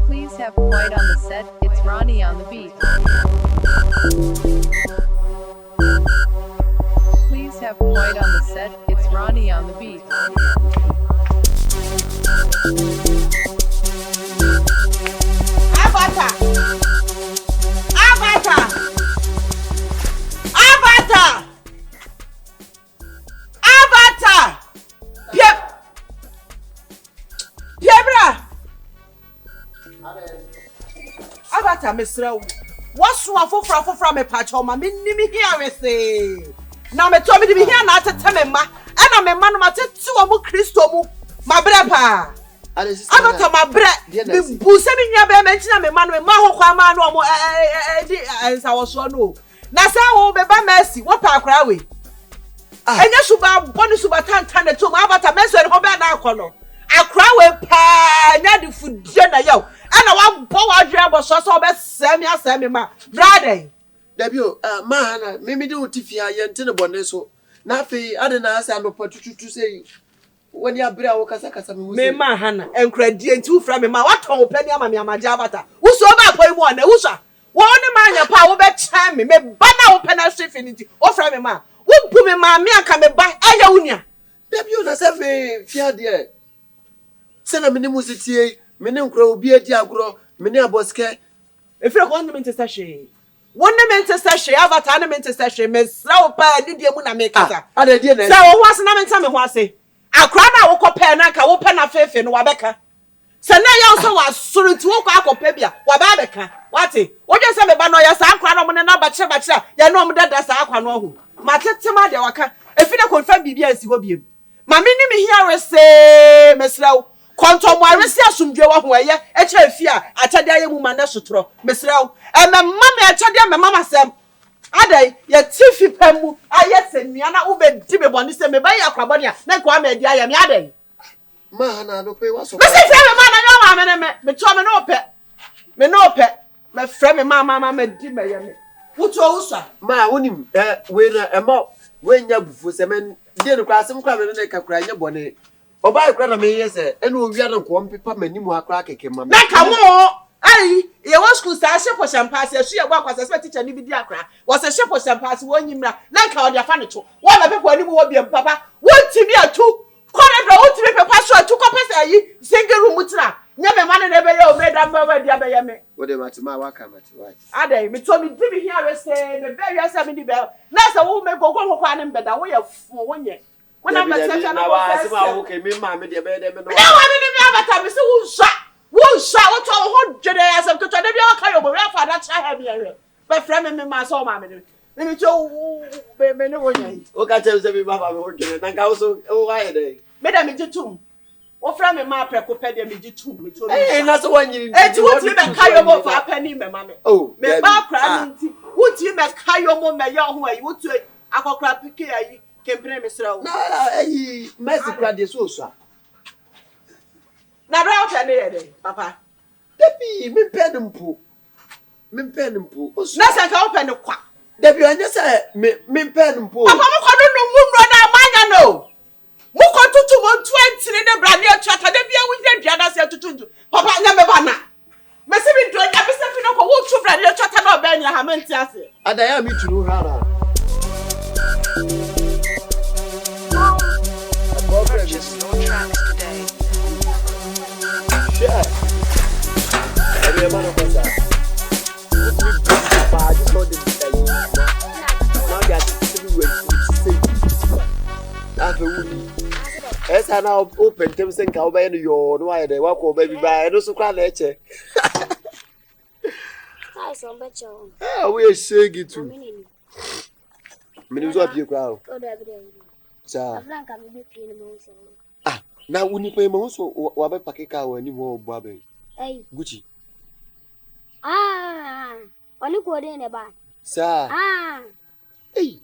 Please have White on the set, it's Ronnie on the beat. Please have White on the set, it's Ronnie on the beat. Avatar! Avatar! Avatar! Avatar! Piebra! Avatar, Mr. What's wrong for me, Pachoma? Me here, we say. Now, me told me to be here now to tell me, ma. And I'm a man, my two of Christo, my brother. Avatar, my bread. The Busemi Yabe mentioned me, man, with Maho Kwama, no more, as I was so no. Nasa will be by mercy, what park are we? And you should buy bonus about 10 to my Avatar, Messer, and Hobart Alcohol. I cry with pie, food dinner, yo. And I want power job or so best semi ma. Brother. Debut, man, maybe do Tiffia Yentin Boneso. Nafi, I didn't ask no to say when you are Bra Casacasa, me, my Hannah, and credit two from me, what whole penny of my Javata. Who's so bad for one, Usha? One man, your power bet time me, banner open a infinity, or from me, ma. Who put me, my mere come by Ayunia? Debut, that's every fear, dear. Send a minimusity, Minim grow, be a diagro, many Aboske. If you're going to sachet. One mental sachet, Avatar mental sachet, Miss Slopa, Lydia Muna make us. I didn't say, what's the name of say? I cried out, Copenhagen, open a faith in Wabeka. So now you also was soon to walk out of Pebia, Wabeka. What you say about no, yes, I'm crying on another bacha, you know that's Aquano. Matema de Waka, if you don't confirm BBS, you will be. My minimum here is say, Miss Low. Quantum wireless assumed you were here, a chair fear, I tell you, woman, that's true, Miss Row, and my mamma, I tell you, my mamma said, Ade, yet Tiffy Pemu, I yet send me, and I will be Timmy Bonnie, send me by your Cabonia, then Kwame, I am Yade. Man, I don't pay what's so. Mr. Man, I know, I'm no pet. Me no pet, my friend, mamma, my dimmer. What's also? My winning, when a mop, when you for semen, dear, class, some crab and a cry your bonnet. Oba ekra me yese enu owia no ko mpepa mani mu akra keke mama na ka mo ai ye wo school sa shepo champagne asu ye gwa kwasa se teacher ni bi di akra wo se shepo champagne wo nyimra na ka o dia fa ne to wo na pepo ani mu wo bia papa wo timi atu corridor wo timi pepa so atu ko pesa yi single room tira nya me man na be ye o me da mba dia be ye me wo de matima wa ka matima adai me to me di bi here we say me be ya say me di be na say wo me go kwa ne mbeda wo ye fo wo nye. When I'm a session, I was okay, me, mammy, the bed, and no, I didn't have a time. Who shot what all Jedi as I'm to tell you, but that's I have here. My friend and my soul, mammy. Let me show baby. Okay, tell me, Mamma, and I also, oh, I day. Madame, it's a tomb. What from a map, Precopedia, me too. And that's one you want to make Kayomo for a penny, my mammy. Oh, my background, would you make Kayomo, my young way, would to a crap Kempre Mr. No, Messi cried this also. Now, Papa. Debbie, me pen and poo. Me pen and poo. Nothing can open the quack. Debbie, I just said, me pen and poo. Papa, I don't know, no. Muko to 120 in the brand new chatter. Debbie, I will get the other to Papa, never banner. Messi, do I have a second of a wood to brand new chatter or Ben Yahamentiasi? And I am to know how. Purchase your tracks today. Sure. Every man of us. I just want to tell you. Now that it's a now open terms and cowbell your why they walk over baby by and also cry nature. We are saying it to Minutes of your crowd. Ah, now when you pay most or Wabba Pakeka any more Bobby. Hey, Gucci. Only go in a bar. Sir. Hey,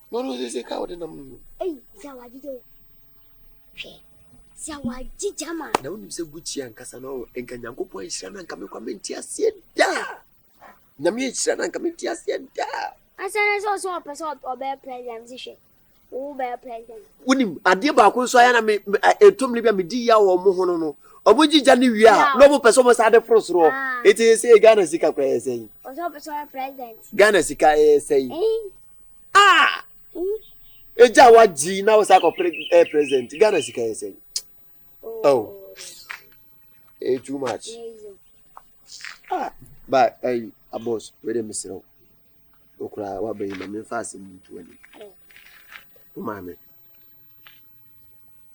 what was this a coward in them? Hey, Zawadi. Zawadi Jama. Now you say Gucci and Casano and Kanyanko points and come in Tiasia. Nami Shan and come in Tiasia. I said I saw a person or bear presentation. Who be president? Unim ade ba ko so aya na me etom ne bia me di ya wo mo hono no oboji ja ne wi a no mo person mo sa de frosro it is say Ghana sika kwa say Also person president. Ghana sika say eja waji na wo sa ko president Ghana sika say oh too much but Abos we dey misro okura wa be na me fast mu tuani Mama,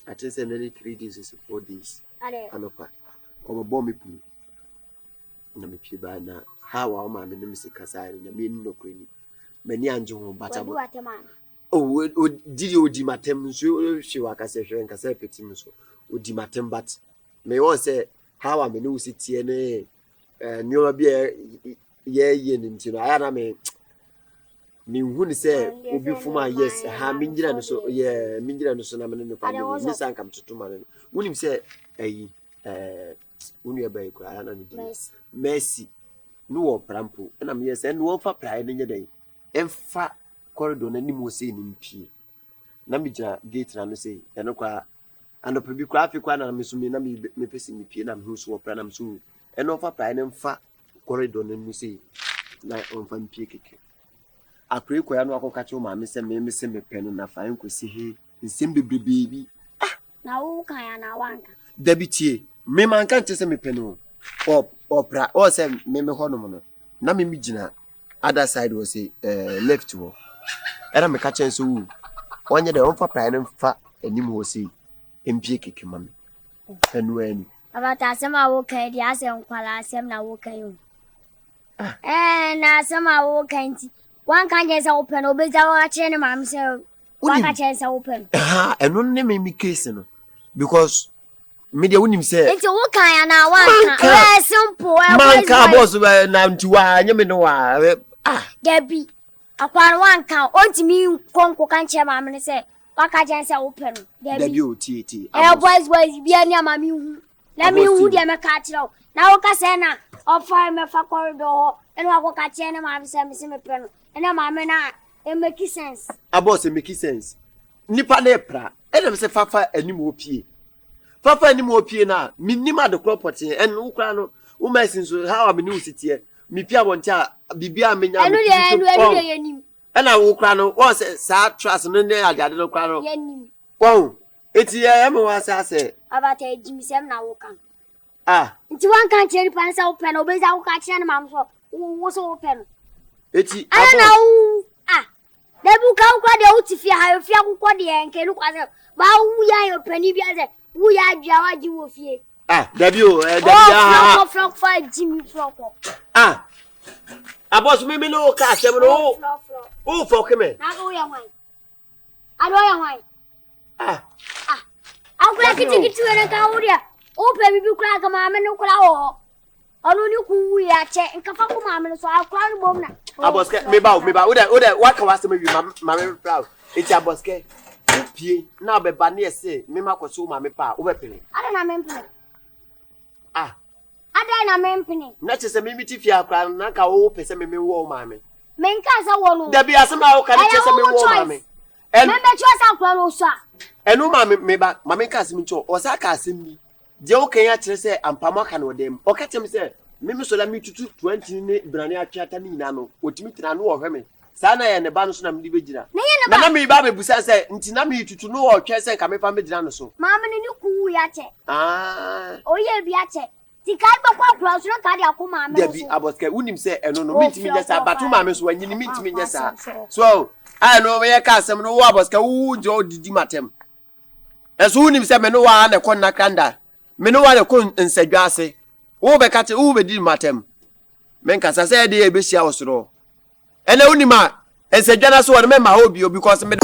I just said nearly 3 days is 4 days. Anopa, come a bomb me poo. Na me pie by na how our mammy name is Casai, and mean no queen. Many anjo, but I oh, did you dimatem? She was a session and cassette so. Would dimatem, but may all say how I'm a new city and you'll be a year into I may. Me who say obi fuma yes ha mingira no so yeah mingira no so na me no family me san kam tutu man wonim say unu eba ikura na me Messi no wo prampo na me yes no wo fa prai ne nyedai emfa corridor na ni mo say ni mpie na me gira gate na no say eno kwa anopa bi kwa afi kwa na me so me na me pesi me pie na me so wo pra na me so eno fa prai ne mfa corridor na no say na on fa mpie keke akure koya no akoka che o ma me se me penu na fa enkosi he nsem bebrebe na wo kan ya na wanka dabitie me man kan che se me penu opra o se me hono no na me gina other side was left wo era me ka chen so wu onye de on fa pra ne fa anim wo se empie keke ma me enu ani abata asema wo kan di asem kwala asem na wo kan yo na asema wo kan ti one can just open obeja wa chene mam say one can just open eno ne me case no because me dey unim say enti wo kan ya na one can simple man ka boss na ntiwa anye me no wa Debbie akwar one can ontimi konko kan che mam ne say one can just open Debbie o ti boys bia ni ama mi hu na mi hu dia me ka kire na wo ka say na offer me fa corridor eno akoka chene mam say me se me peno ena mama na it make sense Aboske make sense nipa na pra ena me se fafa anim opie fafa anim opie na minima de property en ukra no wo mesin so how am ni usitie mi pia woncha bibia menya enu ye nim ena ukra no wo se sa trust no ne ade no ukra no ye nim wo eti e me wa sa se abata ejimisem na wo kan nti wan kan cheri pan sa open obeza wo ka chene mam so wo so open eti ana wu debu ka ukwa de utifia ha fia ukwa de enke nu kwa se ba wu ya yo pani bia se wu ya dwa waji wo fie debi o debi flock for Jimmy flock Aboske me no ka asem no o fo keme na go ya wan ado ya wan akura kiti wele ka uria o pe bibi kura ka ma me no kura wo onu ni ku ya che nka fa ku ma me so akura no bom na Aboske me ba oda waka wasem wi ma me proud eti Aboske pie na be ba na ese me makoso ma me pa wo be pele ada na me mpene ada na me mpene na che se me miti fia akura na ka wo pese me wo ma me me nka sa wo no da bia se ma wo ka che se me wo ma me me be chosa akura no so enu ma me ba ma me ka se me cho o sa ka se mi je o kan ya kire se ampama ka no dem o ka che me se me so la mi tutu 20 ne brane atwata ni na no otimi tira no wo hwe me sa na ye ne ba no so na me di begira na me ba me busa se nti na me tutu no wo twa se ka me fa me gira no so ma me ni ku ya che o ye bi ya che ti ka ba kwa kura so na ka di akoma me so Debi Aboske unim se eno no mitimi nyesa batu ma me so wanyini mitimi nyesa so I no me ka asem no wo Aboske wo jo didi matem eso unim se me no wa na kon na kanda me no wa na kon nsadwa ase wo be ka te wo be didi matem men ka sa se de e be hia osoro ene unima nsadwa na so wo me ma obi because me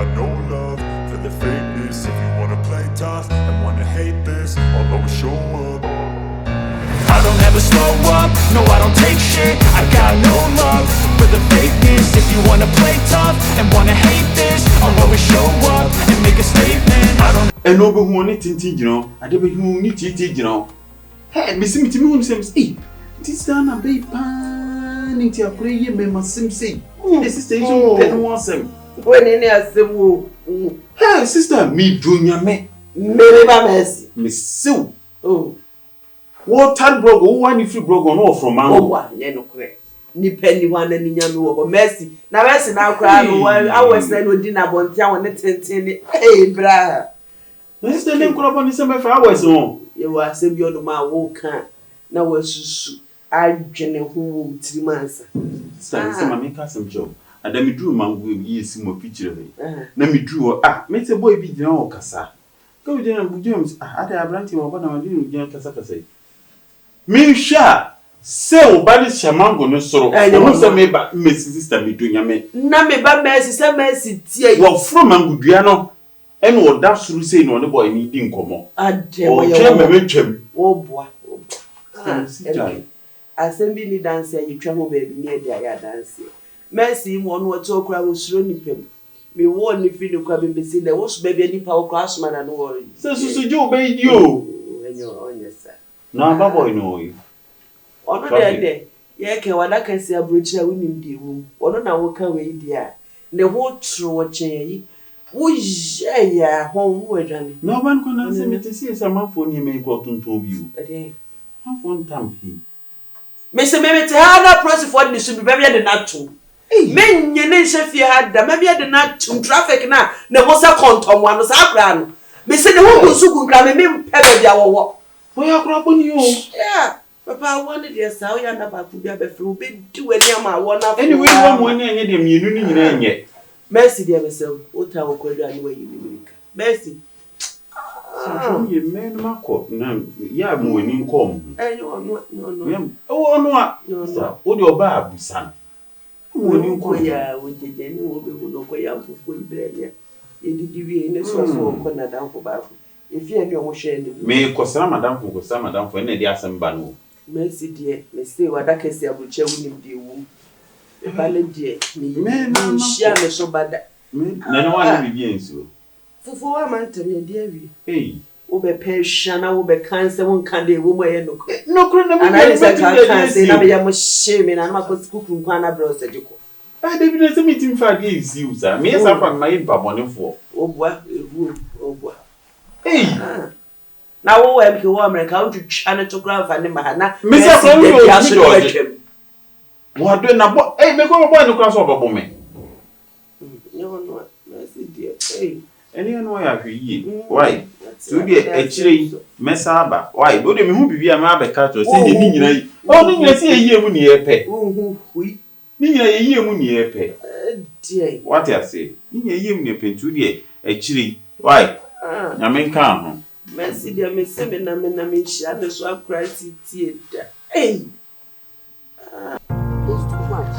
got no love for the fakeness. If you wanna play tough and wanna hate this, I'll always show up. I don't ever slow up, no I don't take shit. I got no love for the fakeness. If you wanna play tough and wanna hate this, I'll always show up and make a statement. I don't. And no one wanted to, you know, I didn't need to, you know. Hey, Miss Mitty says, "Eh, this done a baby pan into a prayer, Mamma Simpson. This is station 10 was him. When any as the woo. Hey, sister, me, Junior, me, Maybe by mercy. Miss Sue. Oh, What time broke? Oh, one if you broke on all from oh, one, no correct. Ni penny one and Yamu mercy. Now, mercy now cry. I was then with dinner on town and it's hey, bra. Let's tell them crop on the summer for hours. Oh, You are saying you're my walk. Now, was I general who 3 months. some make us some job. And then me drew my will ye see more picture of it. Then me drew, make a boy be the old cassa. Go down, James. I had a branch of one of you, young Cassata say. Me sha, so bad is Shamango no sorrow. I was made by Mrs. Sister me doing a me. Name by mercy, some mercy, dear. Well, from Mangudiano, and what that's through saying on the boy needing come on. I dare you. Oh, boy. I send me dance you travel baby near the dance. Mercy, one what talk I was running him. Me warn if you come and be seen there was baby any power classman and worry. So, you obeyed you. When you're on your side. No, my boy, know you. On the day, yeah, can what I can say a bridge I win in the room. Or not, I walk away, dear. The whole true watching. Who's ya home word? No one can answer me to see some phone you may go to you. A day. How one time he. Mr. Mehmet had a process for this to be very the natural. Men, your nation fear had the maybe the natural traffic now. There was a contour one was up ran. Mr. the woman who could grab me pepper your walk. We are crop on you. Yeah, Papa, I wanted your sow and about to be a before big do any of my one up. Anyway, one any them you knew yet. Mercy, dear myself, what I will call you anyway you Mercy. You made my court. No, yeah, moving in come. No. Oh, no, what your babu son? When you call ya, with the Jenny will be no quay for full bread. Iddi in the source for Canada for Babu. If you have your share, may cost some madam for some madam for any dear some banu. Mercy, dear, may say what I can say I will share with him, dear womb. The ballet, dear, me, share me so bad. No one begins you. For a man to me, dear. Hey, Ube patient, I will be cancer, one candy, woman, no crime, and I can't say, I am shaming, and I was cooking Pana Bros. I didn't a meeting 5 years, you, sir. Me as up on my impact on for. Oh, what? Oh, boy. Hey, now, I'm the woman, how to channel to grandfather and Mahana. Mr. What do not? Hey, make a boy to cross over me. No, dear. Hey, anyone I ye. Why? To be actually Messaba. Why? Go to me who be a mother cat or say, oh, you see a year when you pay. We Nina a year when you pay. dear. What I say? Nina a year pay 2 days. Actually, why? I mean, come. Mercy, dear, Miss Semin, I mean, she had the swap crisis theatre. Hey, it's too much.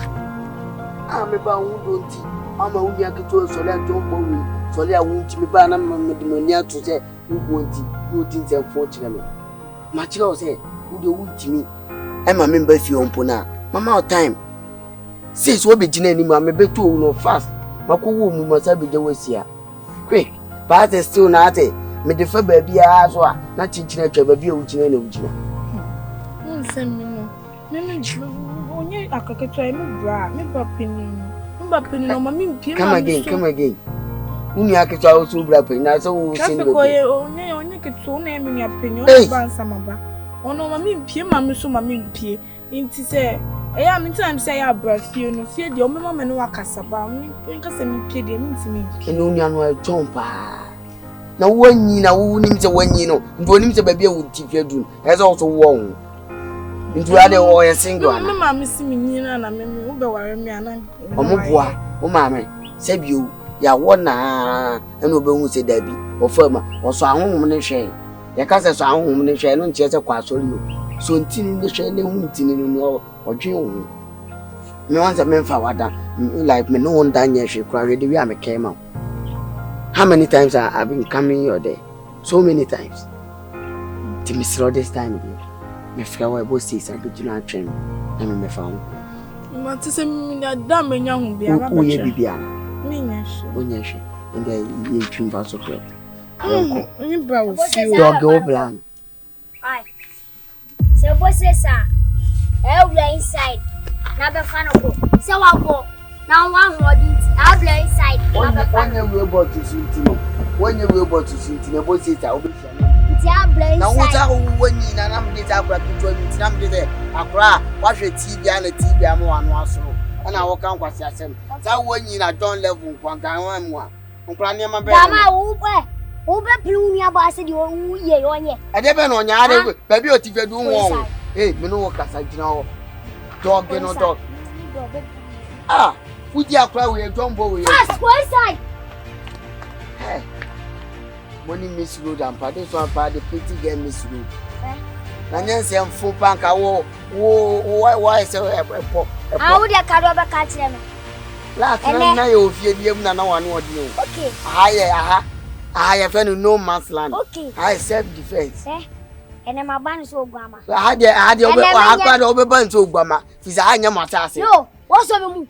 I'm about who don't. I'm a young to a solar job. So, I won't be banana with the money to say, who won't who things unfortunately. Macho say, who do wood to me? I'm a member of your Pona. Mamma time. Says what be Jenny, mamma, bet you no fast. Maku must have been the way here. Quick, but it's still not it. Me the fur baby as well. Not teaching a baby which you know. Send me no. Only I could try me bra, me papping no, mammy, come again. Uni akito also brapping, na so single. Only could so name in your opinion, Bansamaba. Oh no, mammy, pie, mammy, so mammy, pie. Inti say, I am in time say I breath you, no fear the only woman who are Cassaba, because I'm pie, they mean to me. And only on my tomba. Now, when you know, who names a when you know, and when him to baby would keep your doom, has also won. Into other or a single. Mamma, missing me, and I'm over me, and I'm oh, mammy, said you. Ya wona eno be hu se dabi o fama o so ahonhom ne hwe ya ka se so ahonhom ne hwe no nche se kwa so ri so ntini ne hwe ne hu ntini no o dwen hu me wan se me fa wada like me no won da nya hwe kwa we de wi am kema How many times I've been coming your day? So many times. To miss this time, my flower was says I did not train. And me found. What is a damn young baby? Oh, yeah, Bibiana. Minish. And the young vaso club. Dog go blank. Aye. So what's this? I'll play inside. Never fun of go. So I'll go. Now one more beat. I'll play inside. When you will go to Sintino. When you will go to Sintino, what's it? I'll be now, what's our when you and I'm this out to 20 there. Accra, watch a TV and a TV. I'm one was so. And I walk out with yourself. That when you are done level, one time one. Ucrania, my Uber blew me about said you on ye. I never know your baby or TV do one. Hey, you know what I know. Dog, you know, dog. Ah, put your cry with a jumbo. Yes, one side. Hey. Money Miss Road and party so bad the pretty girl Miss Road. And then say I'm full bank. Why so how would you carry catch them? Last night you fear them no one would know. Okay. I have no man's land. Okay. I self defense. And then my band so grandma. I had your over so grandma. Is I am my task. Yo, what's up?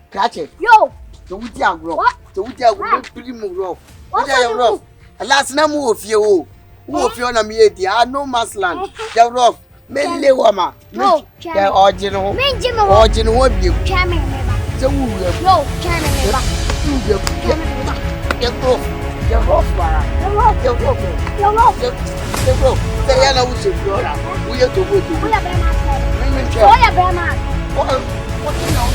Catch it. Yo, so we are grow. What? So we are pretty move. What's up? Last night move you. Who of you on me? I no man's land. You're rough. Mele wama. No, the original. Original what you can. So we no, can You're rough, Bara. You're rough. Say, I know who's your brother. We have to go to. We are Brahma. What you know?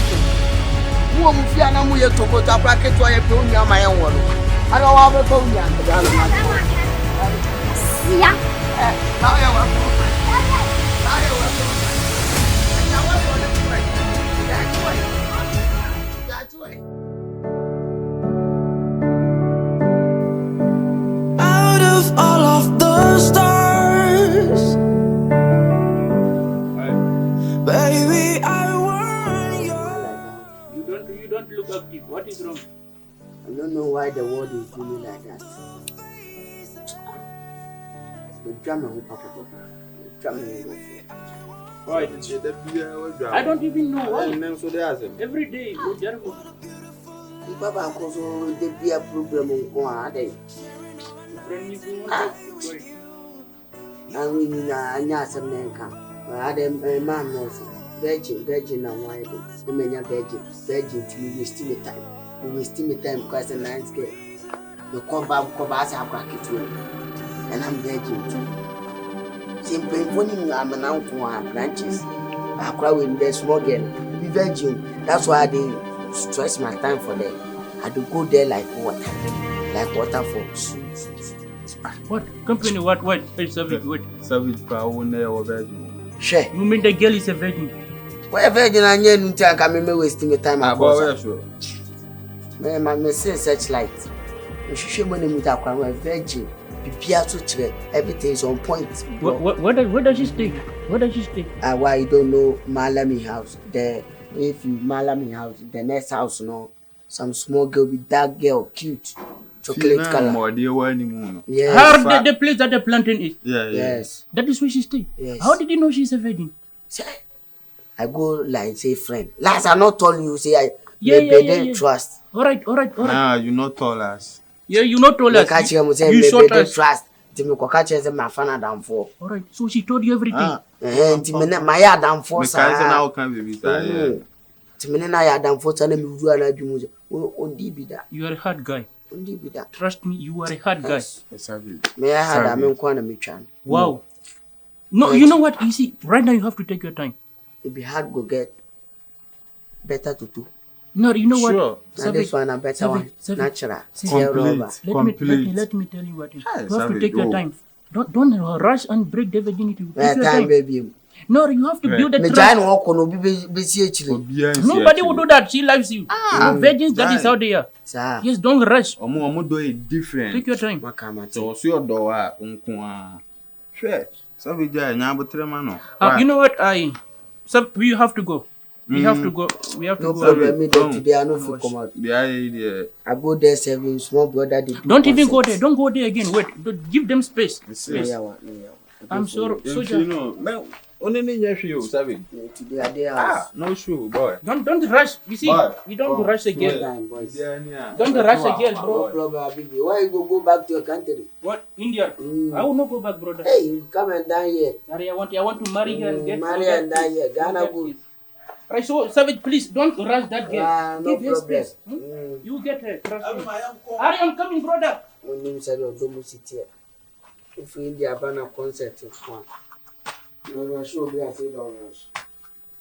Who am I? I'm here to go to bracket to a pony on my own. I don't have a pony. Yeah. Now you are. Out of all of the stars, baby, I want you. You don't look up deep. What is wrong? I don't know why the world is doing like that. Right. I don't even know why. Every day, Papa also the beer program on day. And we need a some name come. I had a man knows virgin and wide. The many virgin to me wasting time. We wasting time because a nice girl. The cobas have cracked to and I'm virgin too. Simple when I'm an uncle branches. I cry with the small girl. Be virgin. That's why they stress my time for them. I do go there like water for what company? What? Hey, service power or virgin. Sure. You mean the girl is a virgin? Where virgin and you don't think I'm wasting my time. I'm sure. My say such light. You should show money with a virgin. Everything is on point. Where does she stay? Where does she stay? Why you don't know Malami house? There, if you Malami house, the next house, no, some small girl with that girl, cute, chocolate color. Yes. How the place that the plantain is? Yeah. Yes. That is where she stay. Yes. How did you know she's a virgin? I go like say friend. Last I not told you say I yeah. trust. All right. Nah, you not told us. Yeah, you not told us. You shot us. Trust. My fan down for. All right. So she told you everything. My yard down for. You are a hard guy. Trust me, you are a hard guy. May I have a wow. No, you know what? You see, right now you have to take your time. It be hard to get better to do. No, you know sure. What? This one a better one. Natural. Let me tell you what it is. You have to take your time. Don't rush and break the virginity. Take your time, baby. No, you have to build the trust. Nobody will do that. She loves you. Virgins, that is how they are. Yes, don't rush. Different. Take your time. So your door. Sure. So we you know what? So we have to go. We have to go. We have to No go. problem. Me there today. I know if you come out. Yeah. I go there 7 small brother. They do Don't even go concert. there. Don't go there again. Wait. Give them space. No, yeah, no, yeah. I'm sorry. You Soldier. know, man, only in your shoe, Sabi. Today I there house. No shoe, boy. Don't rush. You see, Boy. you don't rush a No girl. time, boys. Don't rush a girl, No bro. problem, Abidi. Why you go back to your country? What? India? I will not go back, brother. Hey, you come and down here. Harry, I want to marry her and get Marry and down here. Ghana good. Right, so Savage, please don't rush that girl. No Give her problem. space. You get her. Trust me. Harry, I'm coming, brother. When you said your domu city. If you India ban a concert, you want. You will show me a few dollars.